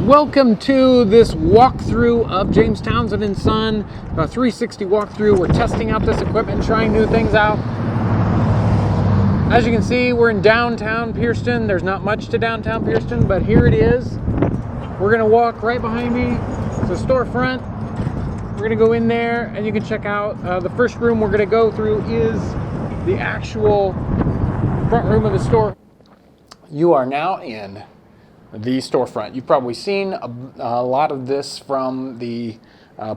Welcome to this walkthrough of James Townsend and Son, a 360 walkthrough. We're testing out this equipment, trying new things out. As you can see, we're in downtown Pierceton. There's not much to downtown Pierceton, but here it is. We're gonna walk right behind me. It's a storefront. We're gonna go in there and you can check out the first room we're gonna go through is the actual front room of the store. You are now in the storefront. You've probably seen a lot of this from the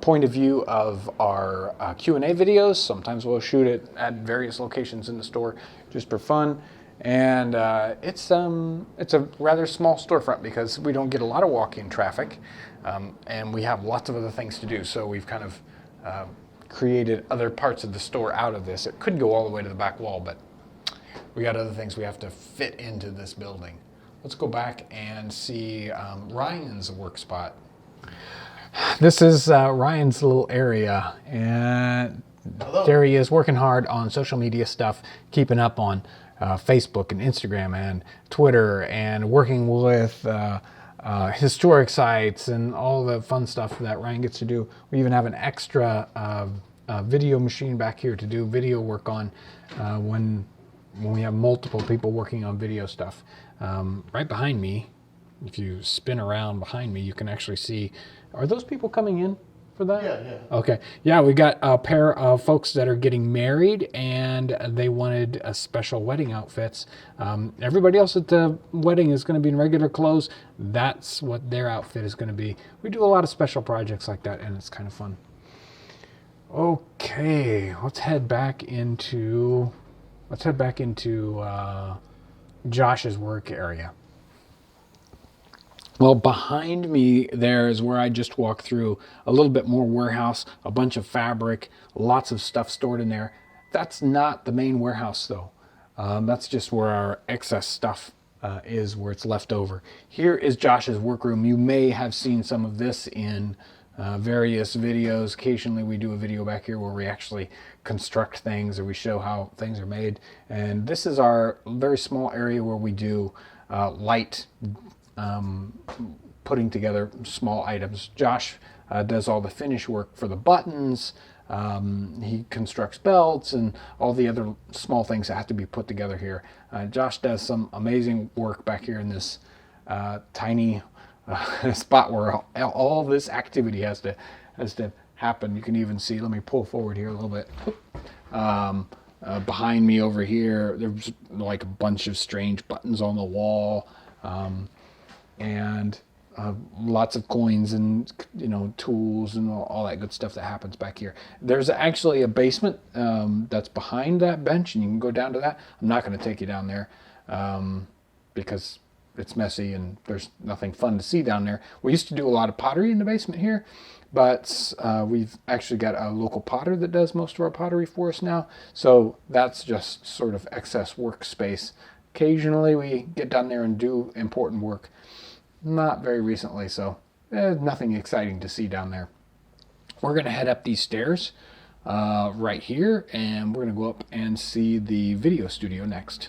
point of view of our Q&A videos. Sometimes we'll shoot it at various locations in the store just for fun. And it's a rather small storefront because we don't get a lot of walk-in traffic, and we have lots of other things to do. So we've kind of created other parts of the store out of this. It could go all the way to the back wall, but we got other things we have to fit into this building. Let's go back and see Ryan's work spot. This is Ryan's little area, and there he is working hard on social media stuff, keeping up on Facebook and Instagram and Twitter, and working with historic sites and all the fun stuff that Ryan gets to do. We even have an extra video machine back here to do video work on when we have multiple people working on video stuff. Right behind me, if you spin around behind me, you can actually see, are those people coming in for that? Yeah. Okay. Yeah, we got a pair of folks that are getting married and they wanted special wedding outfits. Everybody else at the wedding is going to be in regular clothes. That's what their outfit is going to be. We do a lot of special projects like that, and it's kind of fun. Okay, let's head back into Josh's work area. Well, behind me there is where I just walked through. A little bit more warehouse, a bunch of fabric, lots of stuff stored in there. That's not the main warehouse though. That's just where our excess stuff is, where it's left over. Here is Josh's workroom. You may have seen some of this in various videos. Occasionally we do a video back here where we actually construct things or we show how things are made. And this is our very small area where we do light putting together small items. Josh does all the finish work for the buttons. He constructs belts and all the other small things that have to be put together here. Josh does some amazing work back here in this tiny spot where all this activity has to happen. You can even see, let me pull forward here a little bit. Behind me over here, there's like a bunch of strange buttons on the wall, and lots of coins and tools and all that good stuff that happens back here. There's actually a basement that's behind that bench, and you can go down to that. I'm not going to take you down there because it's messy and there's nothing fun to see down there. We used to do a lot of pottery in the basement here, but we've actually got a local potter that does most of our pottery for us now. So that's just sort of excess workspace. Occasionally we get down there and do important work. Not very recently, so nothing exciting to see down there. We're going to head up these stairs right here, and we're going to go up and see the video studio next.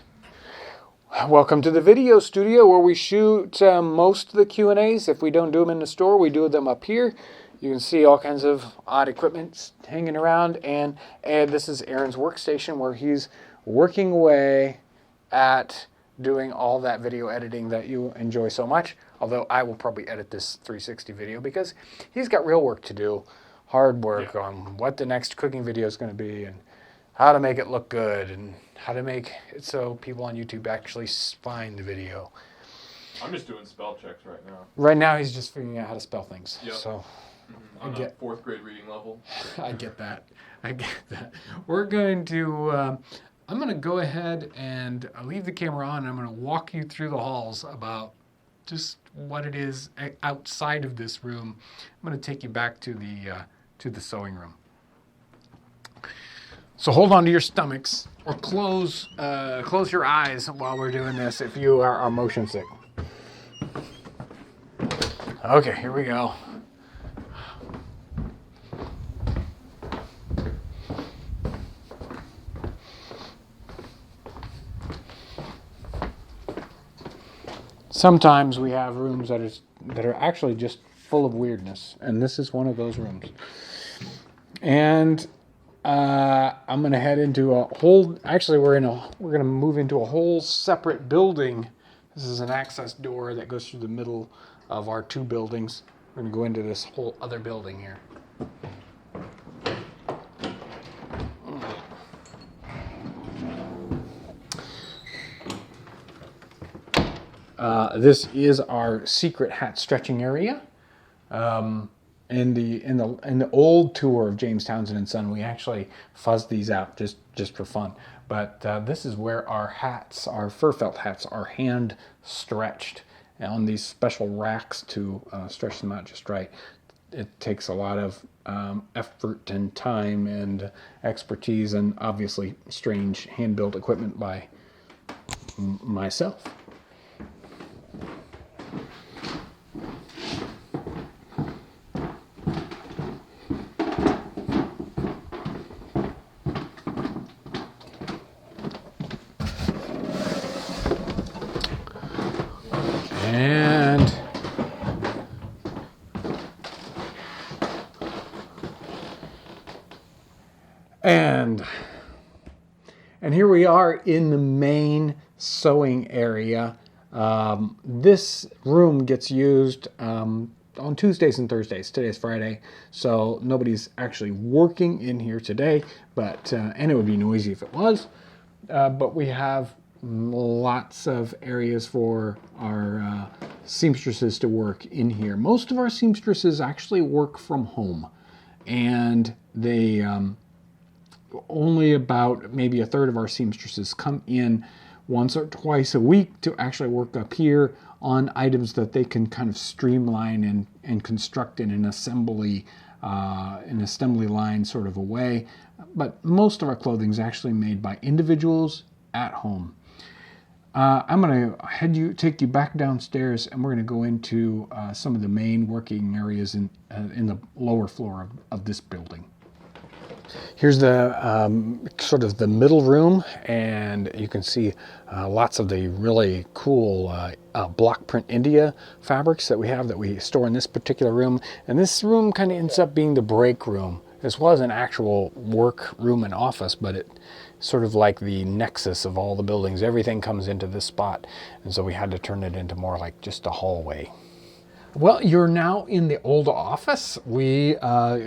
Welcome to the video studio where we shoot most of the Q&As. If we don't do them in the store, we do them up here. You can see all kinds of odd equipment hanging around, and this is Aaron's workstation where he's working away at doing all that video editing that you enjoy so much. Although I will probably edit this 360 video because he's got real work to do, hard work on what the next cooking video is going to be and how to make it look good and how to make it so people on YouTube actually find the video. I'm just doing spell checks right now. Right now he's just figuring out how to spell things. Yep. So I'm at 4th grade reading level. I get that. We're going to, I'm going to go ahead and leave the camera on. And I'm going to walk you through the halls about just what it is outside of this room. I'm going to take you back to the sewing room. So hold on to your stomachs or close your eyes while we're doing this if you are motion sick. Okay, here we go. Sometimes we have rooms that are actually just full of weirdness, and this is one of those rooms. And I'm gonna head into a whole. Actually, we're gonna move into a whole separate building. This is an access door that goes through the middle of our two buildings. We're gonna go into this whole other building here. This is our secret hat stretching area. In the old tour of James Townsend and Son, we actually fuzzed these out just for fun. But this is where our hats, our fur felt hats, are hand stretched on these special racks to stretch them out just right. It takes a lot of effort and time and expertise, and obviously strange hand-built equipment by myself. And here we are in the main sewing area. This room gets used on Tuesdays and Thursdays. Today's Friday, so nobody's actually working in here today, but and it would be noisy if it was. But we have lots of areas for our seamstresses to work in here. Most of our seamstresses actually work from home, and they only about maybe a third of our seamstresses come in once or twice a week to actually work up here on items that they can kind of streamline and construct in an assembly line sort of a way. But most of our clothing is actually made by individuals at home. I'm going to take you back downstairs, and we're going to go into some of the main working areas in the lower floor of this building. Here's the sort of the middle room, and you can see lots of the really cool block print India fabrics that we store in this particular room. And this room kind of ends up being the break room. This was an actual work room and office, but it sort of like the nexus of all the buildings. Everything comes into this spot, and so we had to turn it into more like just a hallway. Well, you're now in the old office. We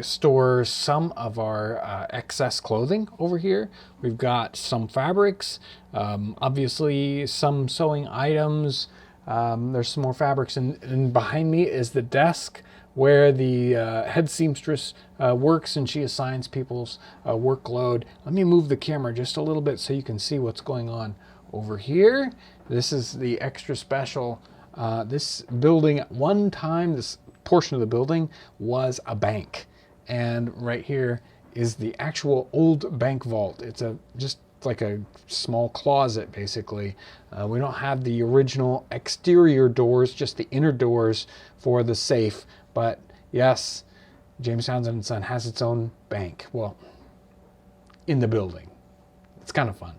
store some of our excess clothing over here. We've got some fabrics, obviously some sewing items. There's some more fabrics, and behind me is the desk where the head seamstress works, and she assigns people's workload. Let me move the camera just a little bit so you can see what's going on over here. This is the extra special. This building at one time, this portion of the building was a bank, and right here is the actual old bank vault. It's just like a small closet, basically. We don't have the original exterior doors, just the inner doors for the safe. But yes, James Townsend and Son has its own bank. Well, in the building. It's kind of fun.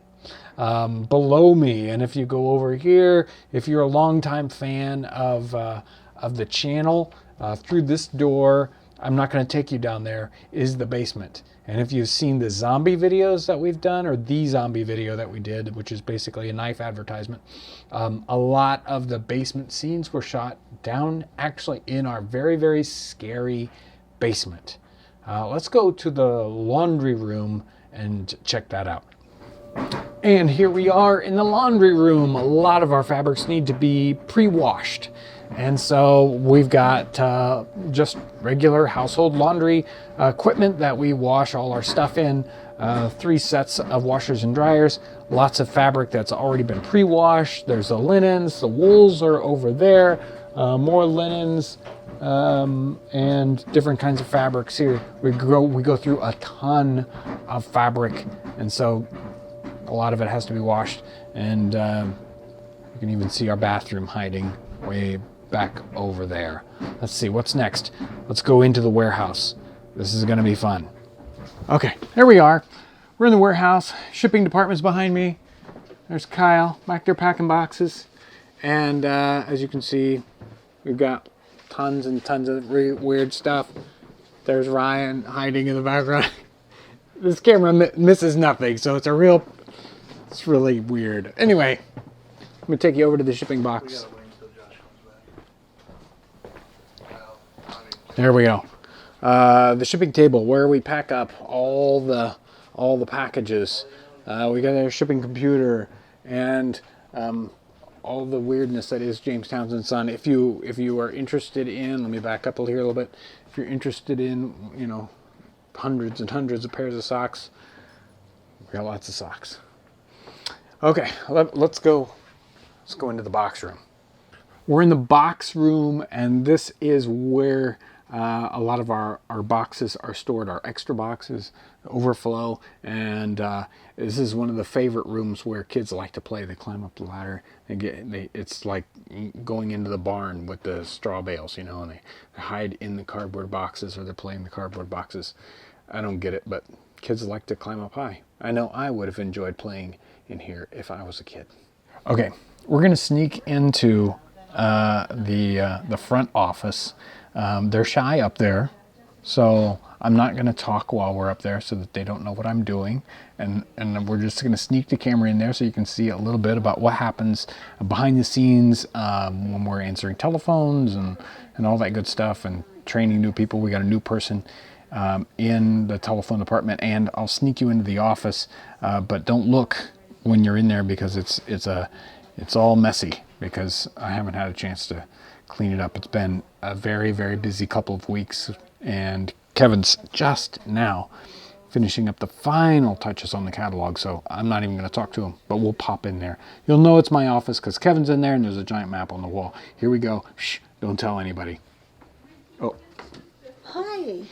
Below me, and if you go over here, if you're a longtime fan of the channel, through this door, I'm not going to take you down there, is the basement. And if you've seen the zombie videos that we've done, or the zombie video that we did, which is basically a knife advertisement, a lot of the basement scenes were shot down actually in our very, very scary basement. Let's go to the laundry room and check that out. And here we are in the laundry room. A lot of our fabrics need to be pre-washed. And so we've got just regular household laundry equipment that we wash all our stuff in. 3 sets of washers and dryers. Lots of fabric that's already been pre-washed. There's the linens. The wools are over there. More linens and different kinds of fabrics here. We go through a ton of fabric. And so a lot of it has to be washed, and you can even see our bathroom hiding way back over there. Let's see, what's next? Let's go into the warehouse. This is going to be fun. Okay, there we are. We're in the warehouse. Shipping department's behind me. There's Kyle back there packing boxes. And as you can see, we've got tons and tons of weird stuff. There's Ryan hiding in the background. This camera misses nothing, so it's really weird. Anyway, I'm gonna take you over to the shipping box. There we go. The shipping table where we pack up all the packages. We got our shipping computer and all the weirdness that is James Townsend's Son. If you are interested in, let me back up here a little bit. If you're interested in, hundreds and hundreds of pairs of socks, we got lots of socks. Okay, let's go into the box room. We're in the box room, and this is where a lot of our boxes are stored, our extra boxes, overflow, and this is one of the favorite rooms where kids like to play. They climb up the ladder. It's like going into the barn with the straw bales, and they hide in the cardboard boxes, or they're playing the cardboard boxes. I don't get it, but kids like to climb up high. I know I would have enjoyed playing in here if I was a kid. Okay, we're gonna sneak into the front office. They're shy up there, so I'm not going to talk while we're up there so that they don't know what I'm doing. And we're just going to sneak the camera in there so you can see a little bit about what happens behind the scenes when we're answering telephones and all that good stuff and training new people. We got a new person in the telephone department, and I'll sneak you into the office, but don't look when you're in there because it's all messy because I haven't had a chance to clean it up. It's been a very, very busy couple of weeks, and Kevin's just now finishing up the final touches on the catalog, so I'm not even going to talk to him, but we'll pop in there. You'll know it's my office because Kevin's in there and there's a giant map on the wall. Here we go. Shh, don't tell anybody. Oh. Hi.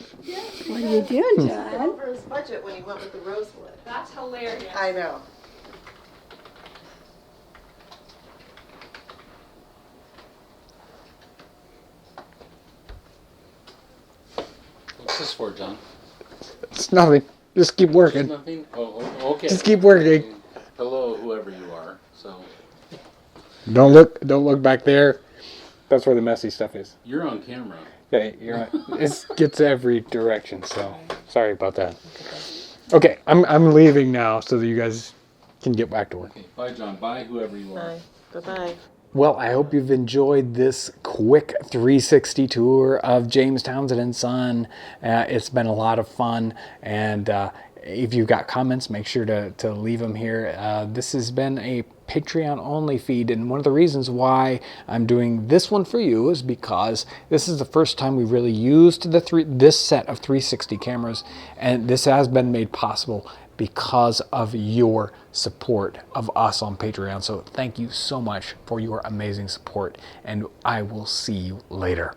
What are you doing, John? Over his budget when he went with the rosewood. That's hilarious. I know. What's this for, John? It's nothing. Just keep working. Nothing? Oh, okay. Just keep working. Hello, whoever you are. So Don't look back there. That's where the messy stuff is. you're on camera. Okay, you're right. It gets every direction, so sorry about that. Okay, I'm leaving now so that you guys can get back to work. Okay, bye, John. Bye, whoever you are. Bye. Bye-bye. Well, I hope you've enjoyed this quick 360 tour of James Townsend and Son. It's been a lot of fun, and if you've got comments, make sure to leave them here. This has been a Patreon-only feed, and one of the reasons why I'm doing this one for you is because this is the first time we've really used this set of 360 cameras, and this has been made possible because of your support of us on Patreon. So thank you so much for your amazing support, and I will see you later.